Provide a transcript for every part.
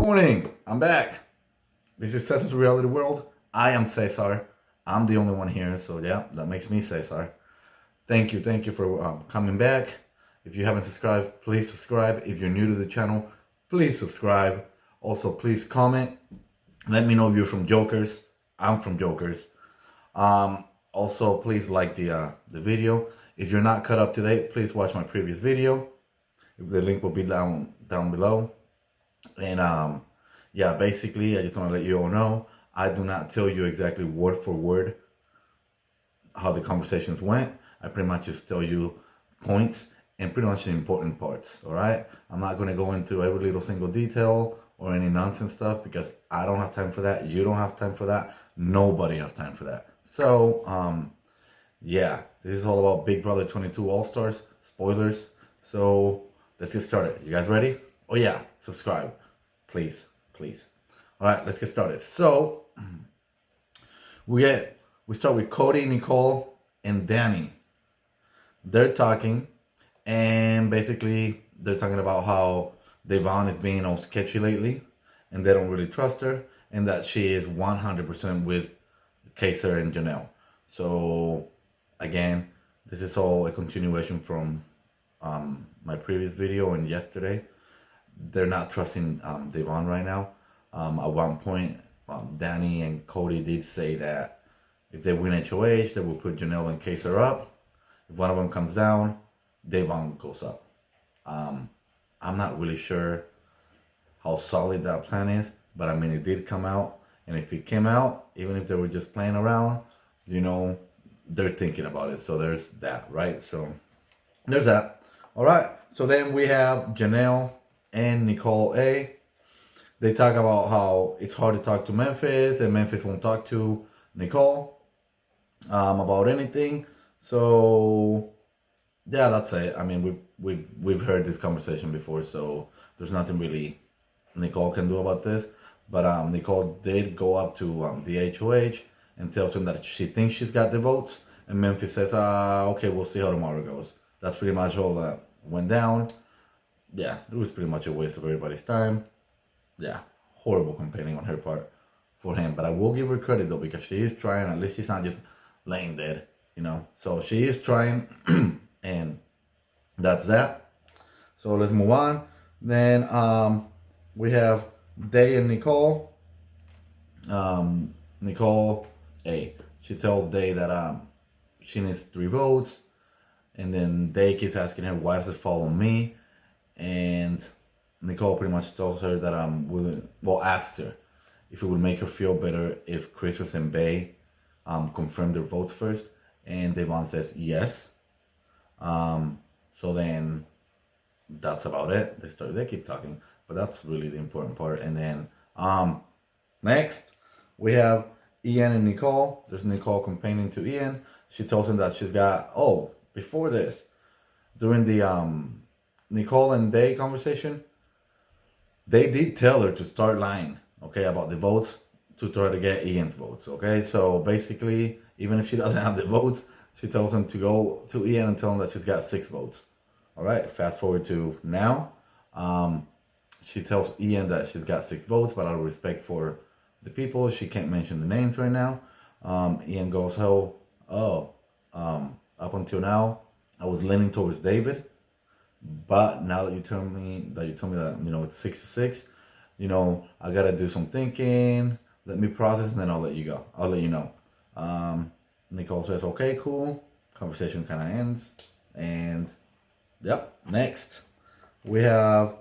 Morning, I'm back. This is Cesar's Reality World. I am Cesar. I'm the only one here, so yeah, that makes me Cesar. Thank you for coming back. If you haven't subscribed, please subscribe. If you're new to the channel, please subscribe. Also, please comment. Let me know if you're from Jokers. I'm from Jokers. Also, please like the video. If you're not caught up to date, please watch my previous video. The link will be down below. And yeah, basically, I just want to let you all know, I do not tell you exactly word for word how the conversations went. I pretty much just tell you points and pretty much the important parts, all right? I'm not going to go into every little single detail or any nonsense stuff because I don't have time for that. You don't have time for that. Nobody has time for that. So, yeah, this is all about Big Brother 22 All-Stars, spoilers. So, let's get started. You guys ready? Oh yeah, subscribe. Please. All right, let's get started. So, we start with Cody, Nicole, and Danny. They're talking, and basically, they're talking about how Devon is being all sketchy lately, and they don't really trust her, and that she is 100% with KAYSAR and Janelle. So, again, this is all a continuation from my previous video and yesterday. They're not trusting Devon right now. At one point, Danny and Cody did say that if they win HOH, they will put Janelle and KAYSAR up. If one of them comes down, Devon goes up. I'm not really sure how solid that plan is, but I mean, it did come out. And if it came out, even if they were just playing around, you know, they're thinking about it. So there's that, right? So there's that. All right. So then we have Janelle and Nicole A. They talk about how it's hard to talk to Memphis and Memphis won't talk to Nicole about anything. So yeah, that's it. I mean, we've heard this conversation before, so there's nothing really Nicole can do about this. But Nicole did go up to the HOH and tells him that she thinks she's got the votes, and Memphis says, okay, we'll see how tomorrow goes. That's pretty much all that went down. Yeah, it was pretty much a waste of everybody's time. Yeah, horrible campaigning on her part for him. But I will give her credit though, because she is trying. At least she's not just laying dead, you know. So she is trying, and that's that. So let's move on. Then we have Day and Nicole. Nicole A. She tells Day that she needs 3 votes, and then Day keeps asking her, why does it fall on me? And Nicole pretty much tells her that asks her if it would make her feel better if Christmas and Bay confirm their votes first. And Devon says yes. So then that's about it. They keep talking, but that's really the important part. And then next we have Ian and Nicole. There's Nicole complaining to Ian. She tells him that she's got, before this, during the Nicole and Day conversation, they did tell her to start lying, okay, about the votes to try to get Ian's votes, okay? So basically, even if she doesn't have the votes, she tells him to go to Ian and tell him that she's got 6 votes. All right, fast forward to now. She tells Ian that she's got 6 votes, but out of respect for the people, she can't mention the names right now. Ian goes, up until now, I was leaning towards David. But now that you tell me that it's 6-6, I gotta do some thinking. Let me process, and then I'll let you go. I'll let you know. Nicole says, okay, cool. Conversation kind of ends, and yep. Next, we have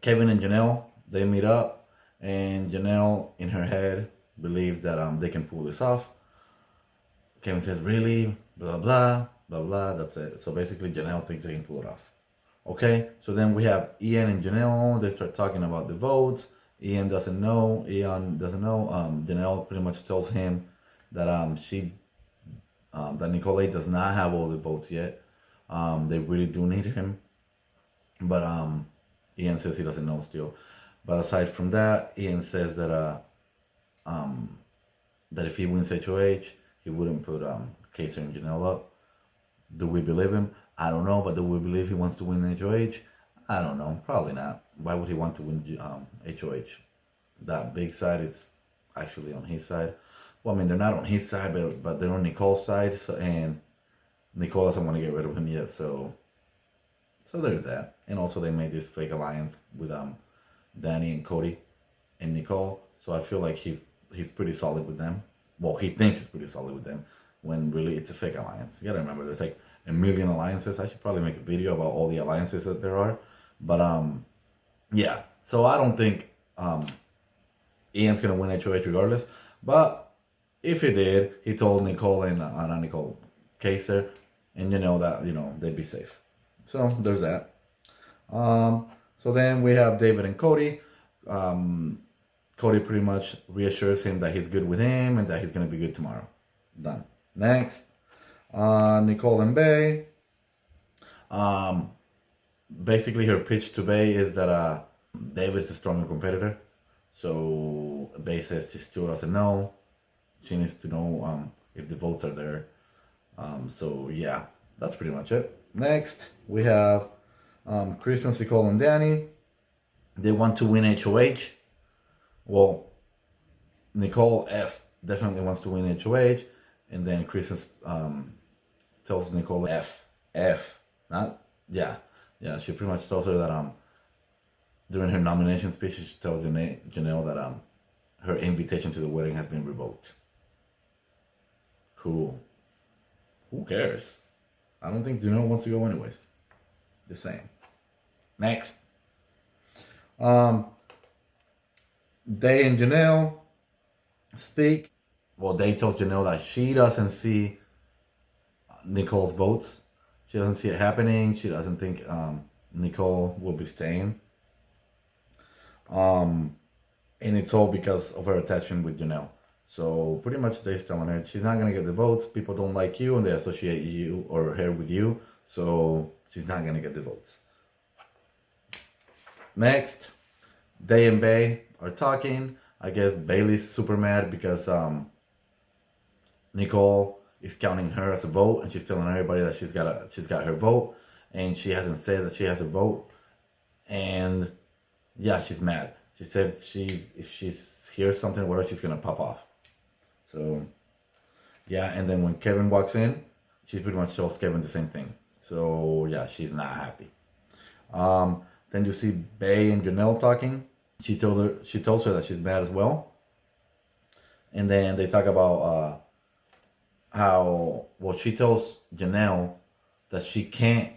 Kevin and Janelle. They meet up, and Janelle, in her head, believes that they can pull this off. Kevin says, really? Blah blah blah blah. That's it. So basically, Janelle thinks they can pull it off. Okay, so then we have Ian and Janelle. They start talking about the votes. Ian doesn't know. Janelle pretty much tells him that that Nicole does not have all the votes yet. They really do need him, but Ian says he doesn't know still. But aside from that, Ian says that that if he wins HOH, he wouldn't put KAYSAR and Janelle up. Do we believe him? I don't know, but do we believe he wants to win HOH? I don't know. Probably not. Why would he want to win HOH? that big side is actually on his side. Well, I mean, they're not on his side, but they're on Nicole's side. So, and Nicole doesn't want to get rid of him yet. So there's that. And also they made this fake alliance with Danny and Cody and Nicole. So I feel like he's pretty solid with them. Well, he thinks he's pretty solid with them when really it's a fake alliance. You gotta remember, there's like a million alliances. I should probably make a video about all the alliances that there are. But yeah. So I don't think Ian's gonna win HOH regardless. But if he did, he told Nicole and not Nicole, KAYSAR, and that they'd be safe. So there's that. So then we have David and Cody. Cody pretty much reassures him that he's good with him and that he's gonna be good tomorrow. Done. Next, Nicole and Bay. Basically her pitch to Bay is that David's the stronger competitor. So Bay says she still doesn't know. She needs to know if the votes are there. So yeah, that's pretty much it. Next, we have Christmas, Nicole, and Danny. They want to win HOH. Well, Nicole F definitely wants to win HOH, and then Christmas tells Nicole F, not yeah. She pretty much tells her that during her nomination speech, she tells Janelle that her invitation to the wedding has been revoked. Cool. Who cares? I don't think Janelle wants to go anyways. Just saying. Next. Day and Janelle speak. Well, Day tells Janelle that she doesn't see Nicole's votes. She doesn't see it happening. She doesn't think Nicole will be staying. And it's all because of her attachment with Janelle. So pretty much Day's telling her she's not gonna get the votes. People don't like you and they associate you or her with you. So she's not gonna get the votes. Next, Day and Bay are talking. I guess Bailey's super mad because Nicole is counting her as a vote and she's telling everybody that she's got her vote and she hasn't said that she has a vote. And yeah, she's mad. She said if she hears something or whatever, she's gonna pop off. So yeah, and then when Kevin walks in, she pretty much tells Kevin the same thing. So yeah, she's not happy. Then you see Bay and Janelle talking. She tells her that she's mad as well. And then they talk about she tells Janelle that she can't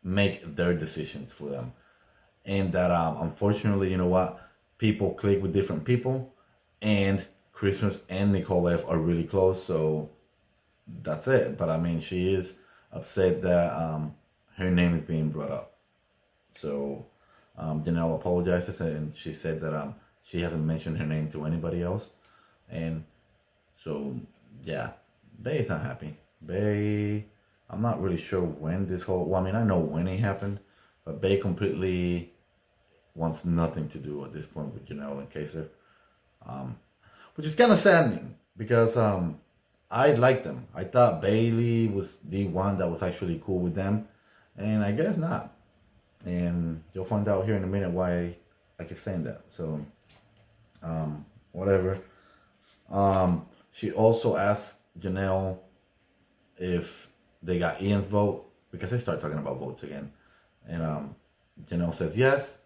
make their decisions for them. And that unfortunately, you know what? People click with different people, and Christmas and Nicole F are really close, so that's it. But I mean, she is upset that her name is being brought up. So Janelle apologizes and she said that she hasn't mentioned her name to anybody else. And so yeah, Bay is not happy. Bay, I'm not really sure when this whole, I mean, I know when it happened, but Bay completely wants nothing to do at this point with Janelle and KAYSAR. Which is kind of saddening because I liked them. I thought Bailey was the one that was actually cool with them, and I guess not. And you'll find out here in a minute why I keep saying that. So, whatever. She also asked Janelle if they got Ian's vote because they start talking about votes again, and Janelle says yes.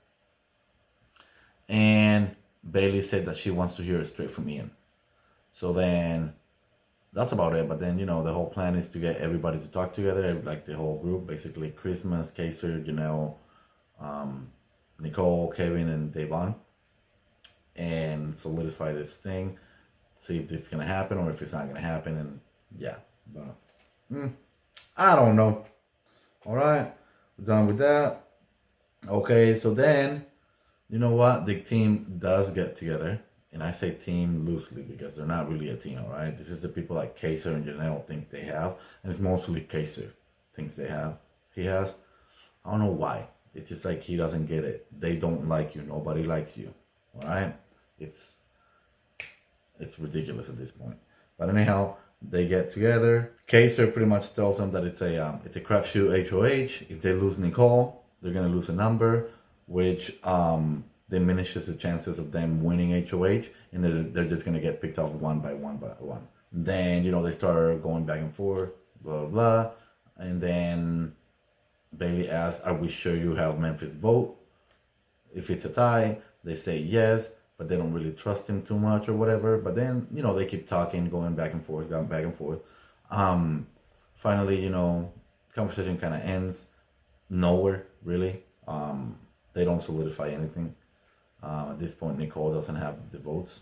And Bailey said that she wants to hear it straight from Ian. So then that's about it. But then, the whole plan is to get everybody to talk together, like the whole group, basically Christmas, KAYSAR, Janelle, Nicole, Kevin, and Devon, and solidify this thing, see if this is going to happen or if it's not going to happen. And yeah, but I don't know. All right, we're done with that. Okay, so then, you know what? The team does get together. And I say team loosely because they're not really a team, all right? This is the people like KAYSAR and Janelle think they have. And it's mostly KAYSAR thinks they have. He has. I don't know why. It's just like he doesn't get it. They don't like you. Nobody likes you, all right? It's ridiculous at this point. But anyhow, they get together. KAYSAR pretty much tells them that it's a crapshoot HOH. If they lose Nicole, they're going to lose a number, which diminishes the chances of them winning HOH, and they're just gonna get picked off one by one by one. Then they start going back and forth, blah blah, blah. And then Bailey asks, "Are we sure you have Memphis vote?" If it's a tie, they say yes, but they don't really trust him too much or whatever. But then they keep talking, going back and forth, going back and forth. Finally, conversation kind of ends nowhere really. They don't solidify anything. At this point, Nicole doesn't have the votes.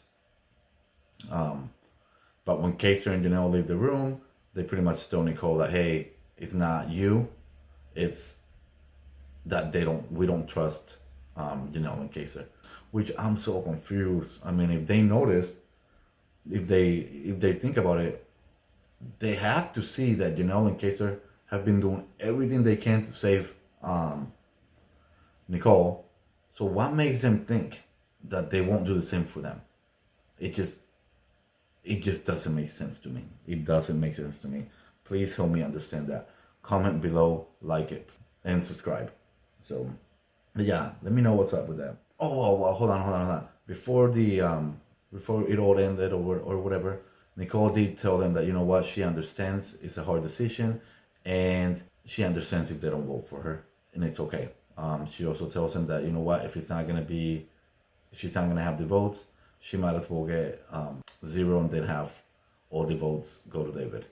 But when KAYSAR and Janelle leave the room, they pretty much tell Nicole that, hey, it's not you, it's that we don't trust Janelle and KAYSAR. Which I'm so confused. I mean, if they notice, if they think about it, they have to see that Janelle and KAYSAR have been doing everything they can to save Nicole. So what makes them think that they won't do the same for them? It just doesn't make sense to me. It doesn't make sense to me. Please help me understand that. Comment below, like it, and subscribe. So, yeah, let me know what's up with that. Oh, well, hold on. Before it all ended or whatever, Nicole did tell them that, you know what, she understands it's a hard decision, and she understands if they don't vote for her, and it's okay. She also tells them that, you know what, if she's not gonna have the votes, she might as well get 0 and then have all the votes go to David.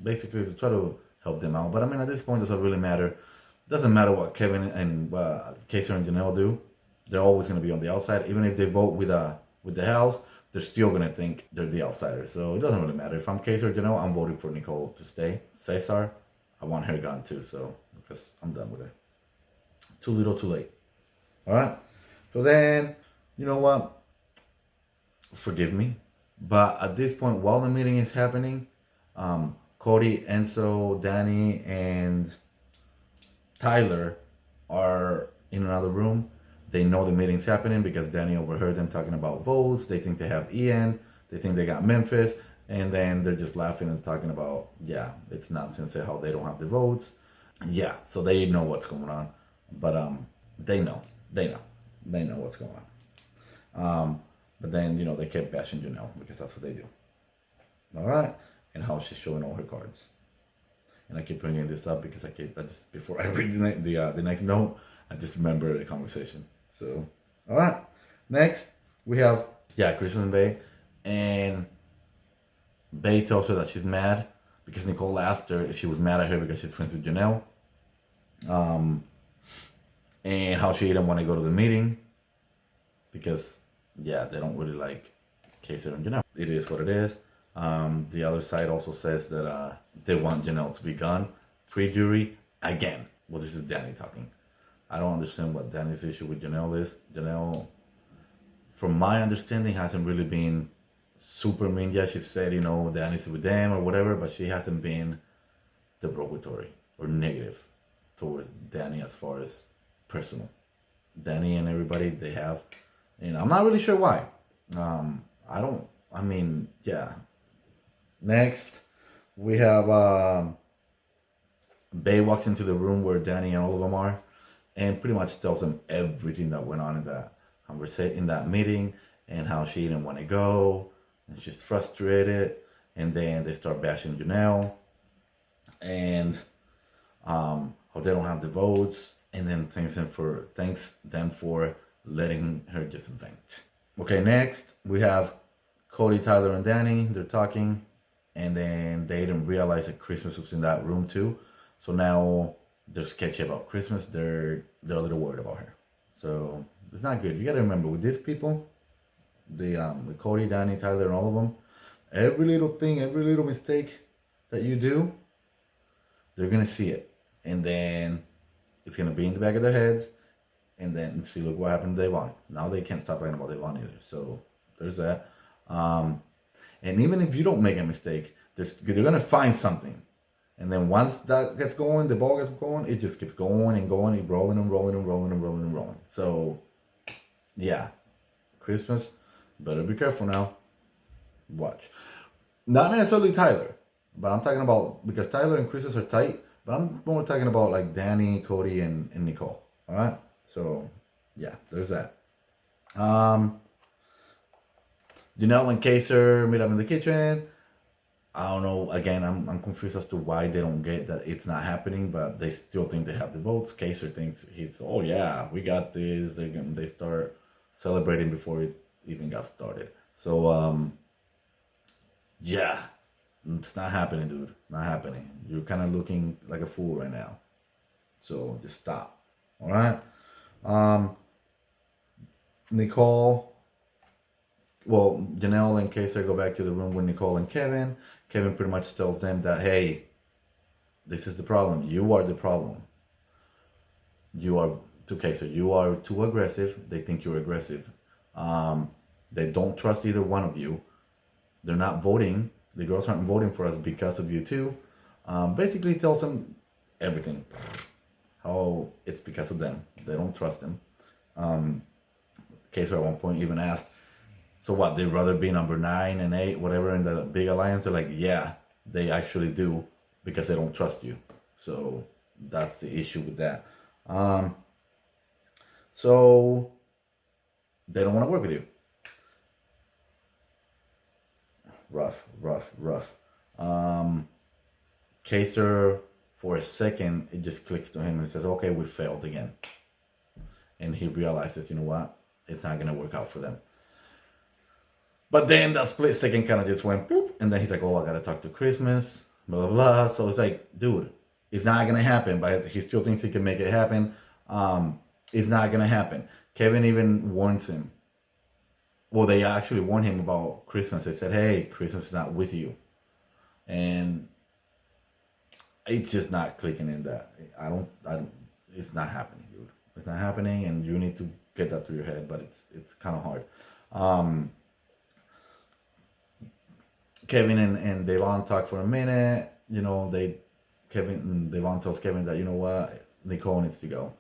Basically, to try to help them out. But I mean, at this point, it doesn't really matter. It doesn't matter what Kevin and KAYSAR and Janelle do. They're always going to be on the outside. Even if they vote with the house, they're still going to think they're the outsiders. So it doesn't really matter. If I'm KAYSAR or Janelle, I'm voting for Nicole to stay. KAYSAR, I want her gone too. So because I'm done with her. Too little, too late. All right. So then, you know what? Forgive me, but at this point, while the meeting is happening, Cody, Enzo, Danny, and Tyler are in another room. They know the meeting's happening because Danny overheard them talking about votes. They think they have Ian. They think they got Memphis. And then they're just laughing and talking about, yeah, it's nonsense how they don't have the votes. Yeah, so they know what's going on. But they know what's going on. But then, they kept bashing Janelle because that's what they do. All right? And how she's showing all her cards. And I keep bringing this up because before I read the next note, I just remember the conversation. So, all right. Next, we have, Christian and Bae. And Bae tells her that she's mad because Nicole asked her if she was mad at her because she's friends with Janelle. And how she didn't want to go to the meeting because, they don't really like KAYSAR and Janelle. It is what it is. The other side also says that they want Janelle to be gone. Pre-jury, again. Well, this is Danny talking. I don't understand what Danny's issue with Janelle is. Janelle, from my understanding, hasn't really been super mean. Yeah, she said, Danny's with them or whatever, but she hasn't been derogatory or negative towards Danny as far as personal. Danny and everybody, they have, I'm not really sure why. Next, we have Bae walks into the room where Danny and all of them are, and pretty much tells them everything that went on in that conversation, in that meeting, and how she didn't want to go, and she's frustrated. And then they start bashing Janelle, and how they don't have the votes, and then thanks them for letting her just vent. Okay, next we have Cody, Tyler, and Danny. They're talking, and then they didn't realize that Christmas was in that room too. So now they're sketchy about Christmas. They're a little worried about her. So it's not good. You gotta remember, with these people, with Cody, Danny, Tyler, and all of them, every little thing, every little mistake that you do, they're gonna see it, and then it's gonna be in the back of their heads. And then see, look what happened to Devon. Now they can't stop talking about Devon either. So there's that. And even if you don't make a mistake, they're gonna find something. And then once that gets going, the ball gets going, it just keeps going and going, and rolling. So yeah, Christmas, better be careful now. Watch. Not necessarily Tyler, but I'm talking about, because Tyler and Christmas are tight, but I'm more talking about like Danny, Cody, and Nicole. All right. So, yeah, there's that. Um, Janelle and KAYSAR meet up in the kitchen. I don't know. Again, I'm confused as to why they don't get that it's not happening, but they still think they have the votes. KAYSAR thinks he's, oh yeah, we got this. They start celebrating before it even got started. So yeah, it's not happening, dude. Not happening. You're kind of looking like a fool right now. So just stop. All right. Um, Nicole. Well, Janelle and KAYSAR go back to the room with Nicole and Kevin. Kevin pretty much tells them that, hey, this is the problem. You are the problem. You are, to KAYSAR, you are too aggressive. They think you're aggressive. They don't trust either one of you. They're not voting. The girls aren't voting for us because of you too. Basically tells them everything. How it's because of them. They don't trust them. KAYSAR at one point even asked, so what, they'd rather be number 9 and 8, whatever, in the big alliance? They're like, yeah, they actually do, because they don't trust you. So that's the issue with that. So they don't want to work with you. Rough. KAYSAR, for a second, it just clicks to him and says, okay, we failed again. And he realizes, you know what, it's not going to work out for them. But then that split second kind of just went boop, and then he's like, oh, I gotta talk to Christmas, blah, blah, blah. So it's like, dude, it's not gonna happen, but he still thinks he can make it happen. It's not gonna happen. Kevin even warns him. Well, they actually warned him about Christmas. They said, hey, Christmas is not with you. And it's just not clicking in that. I don't, it's not happening, dude. It's not happening, and you need to get that through your head, but it's kind of hard. Kevin and Devon talk for a minute. You know, Kevin and Devon tells Kevin that, you know what, Nicole needs to go.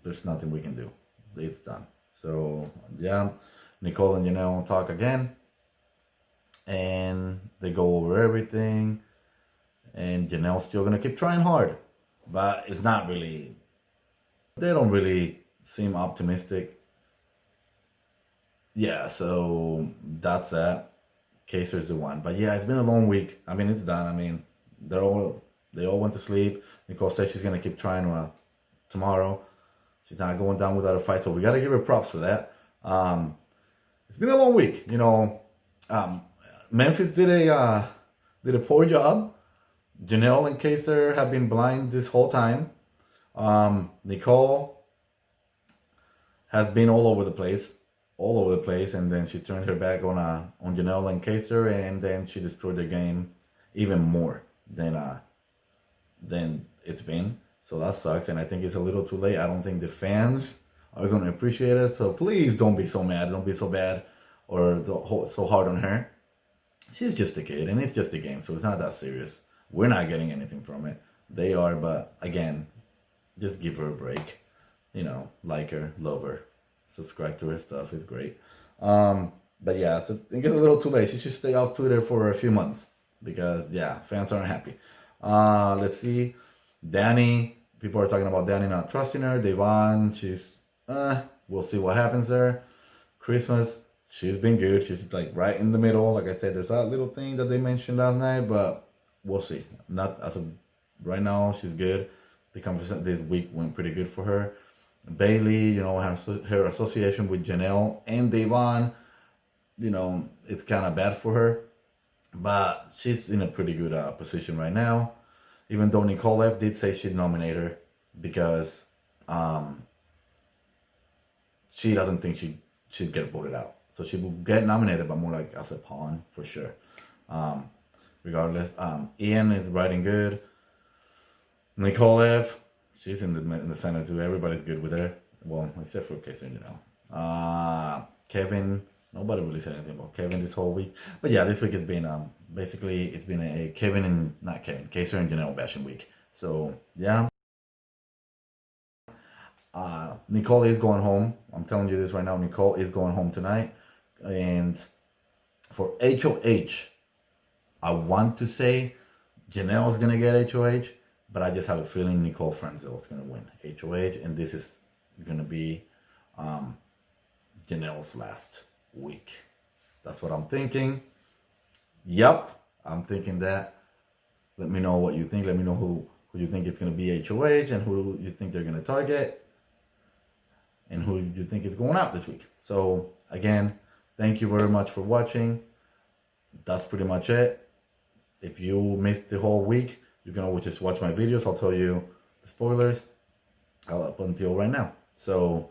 There's nothing we can do. It's done. So yeah, Nicole and Janelle talk again, and they go over everything. And Janelle's still gonna keep trying hard, but it's not really. They don't really seem optimistic. Yeah, so that's that. KAYSAR's the one. But yeah, it's been a long week. I mean, it's done. I mean, they all went to sleep. Nicole said she's gonna keep trying tomorrow. She's not going down without a fight, so we gotta give her props for that. It's been a long week. You know, Memphis did a poor job. Janelle and KAYSAR have been blind this whole time. Nicole has been all over the place, and then she turned her back on Janelle and KAYSAR, and then she destroyed the game even more than it's been. So that sucks, and I think it's a little too late. I don't think the fans are going to appreciate it. So please don't be so mad, don't be so bad, or so hard on her. She's just a kid, and it's just a game, so it's not that serious. We're not getting anything from it. They are, but again, just give her a break. You know, like her, love her, subscribe to her stuff. It's great. But yeah, I think it's a little too late. She should stay off Twitter for a few months because yeah, fans aren't happy. Let's see. Danny, people are talking about Danny not trusting her. Devon, we'll see what happens there. Christmas, she's been good. She's like right in the middle. Like I said, there's that little thing that they mentioned last night, but we'll see. Not as of right now, she's good. The conversation this week went pretty good for her. Bailey, you know, her association with Janelle and Devon, you know, it's kind of bad for her, but she's in a pretty good position right now. Even though Nicole did say she'd nominate her because she doesn't think she'd get voted out. So she will get nominated, but more like as a pawn for sure. Regardless, Ian is writing good. Nicole, she's in the center too. Everybody's good with her. Well, except for KAYSAR, you know. Kevin, nobody really said anything about Kevin this whole week. But yeah, this week has been basically it's been a KAYSAR and Janelle bashing week. So yeah. Nicole is going home. I'm telling you this right now. Nicole is going home tonight. And for HOH, I want to say Janelle's gonna get HOH, but I just have a feeling Nicole Franzel is gonna win HOH, and this is gonna be Janelle's last week. That's what I'm thinking. Yep, I'm thinking that. Let me know what you think. Let me know who you think it's going to be HOH and who you think they're going to target and who you think is going out this week. So again, thank you very much for watching. That's pretty much it. If you missed the whole week, you can always just watch my videos. I'll tell you the spoilers up until right now. So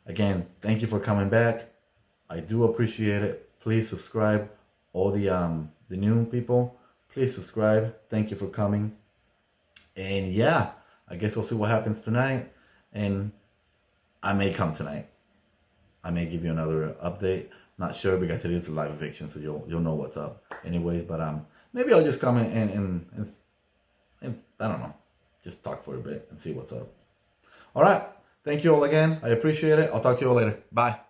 again, thank you for coming back. I do appreciate it. Please subscribe. All the new people, please subscribe. Thank you for coming. And yeah, I guess we'll see what happens tonight. And I may come tonight. I may give you another update. Not sure because it is a live eviction, so you'll know what's up. Anyways, but maybe I'll just come in and I don't know, just talk for a bit and see what's up. All right. Thank you all again. I appreciate it. I'll talk to you all later. Bye.